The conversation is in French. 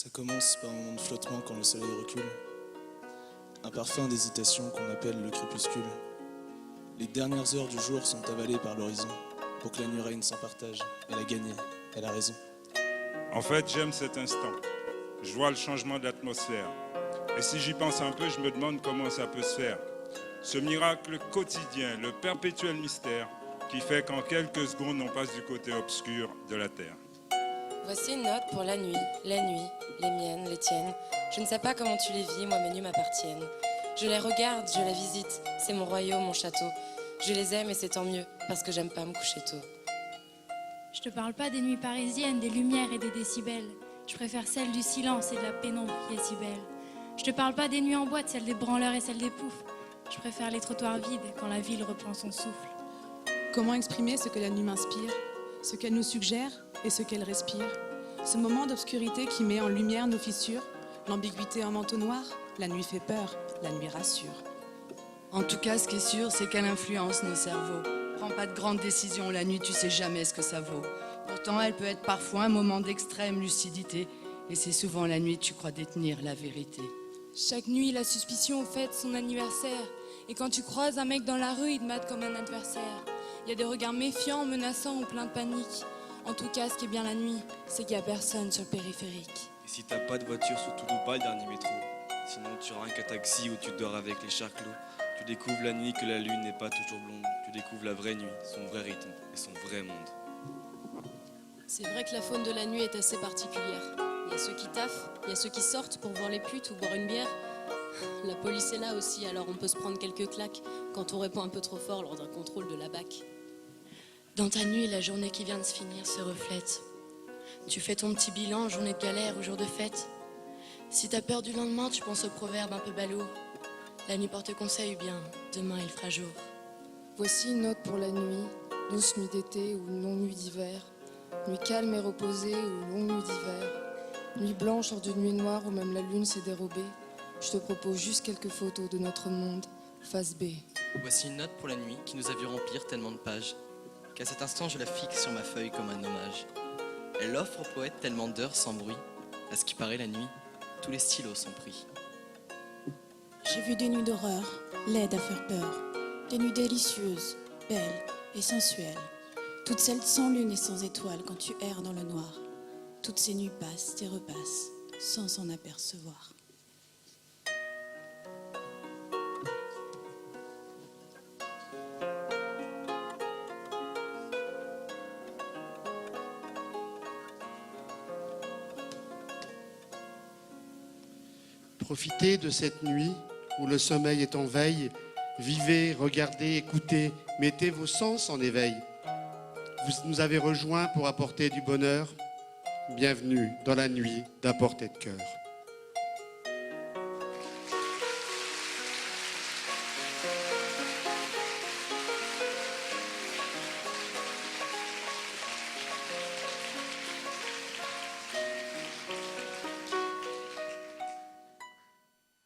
Ça commence par un moment de flottement quand le soleil recule. Un parfum d'hésitation qu'on appelle le crépuscule. Les dernières heures du jour sont avalées par l'horizon pour que la nuit règne sans partage. Elle a gagné, elle a raison. En fait, j'aime cet instant. Je vois le changement d'atmosphère. Et si j'y pense un peu, je me demande comment ça peut se faire. Ce miracle quotidien, le perpétuel mystère, qui fait qu'en quelques secondes, on passe du côté obscur de la Terre. Voici une note pour la nuit, les miennes, les tiennes. Je ne sais pas comment tu les vis, moi mes nuits m'appartiennent. Je les regarde, je les visite, c'est mon royaume, mon château. Je les aime et c'est tant mieux, parce que j'aime pas me coucher tôt. Je te parle pas des nuits parisiennes, des lumières et des décibels. Je préfère celles du silence et de la pénombre qui est si belle. Je te parle pas des nuits en boîte, celles des branleurs et celles des poufs. Je préfère les trottoirs vides quand la ville reprend son souffle. Comment exprimer ce que la nuit m'inspire, ce qu'elle nous suggère et ce qu'elle respire? Ce moment d'obscurité qui met en lumière nos fissures, l'ambiguïté en manteau noir, la nuit fait peur, la nuit rassure. En tout cas, ce qui est sûr, c'est qu'elle influence nos cerveaux. Prends pas de grandes décisions la nuit, tu sais jamais ce que ça vaut. Pourtant, elle peut être parfois un moment d'extrême lucidité. Et c'est souvent la nuit que tu crois détenir la vérité. Chaque nuit, la suspicion fête son anniversaire. Et quand tu croises un mec dans la rue, il te mate comme un adversaire. Il y a des regards méfiants, menaçants ou pleins de panique. En tout cas, ce qui est bien la nuit, c'est qu'il n'y a personne sur le périphérique. Et si t'as pas de voiture, surtout loue pas le dernier métro. Sinon tu auras un taxi où tu dors avec les charclos. Tu découvres la nuit que la lune n'est pas toujours blonde. Tu découvres la vraie nuit, son vrai rythme et son vrai monde. C'est vrai que la faune de la nuit est assez particulière. Il y a ceux qui taffent, il y a ceux qui sortent pour voir les putes ou boire une bière. La police est là aussi, alors on peut se prendre quelques claques quand on répond un peu trop fort lors d'un contrôle de la BAC. Dans ta nuit, la journée qui vient de se finir se reflète. Tu fais ton petit bilan, journée de galère ou jour de fête. Si t'as peur du lendemain, tu penses au proverbe un peu ballot. La nuit porte conseil, bien, demain il fera jour. Voici une note pour la nuit, douce nuit d'été ou longue nuit d'hiver. Nuit calme et reposée ou longue nuit d'hiver. Nuit blanche hors d'une nuit noire où même la lune s'est dérobée. Je te propose juste quelques photos de notre monde, face B. Voici une note pour la nuit qui nous a vu remplir tellement de pages qu'à cet instant je la fixe sur ma feuille comme un hommage. Elle offre au poète tellement d'heures sans bruit. À ce qui paraît la nuit, tous les stylos sont pris. J'ai vu des nuits d'horreur, laides à faire peur. Des nuits délicieuses, belles et sensuelles. Toutes celles sans lune et sans étoiles quand tu erres dans le noir. Toutes ces nuits passent et repassent sans s'en apercevoir. Profitez de cette nuit où le sommeil est en veille. Vivez, regardez, écoutez, mettez vos sens en éveil. Vous nous avez rejoints pour apporter du bonheur. Bienvenue dans la nuit d'un porté de cœur.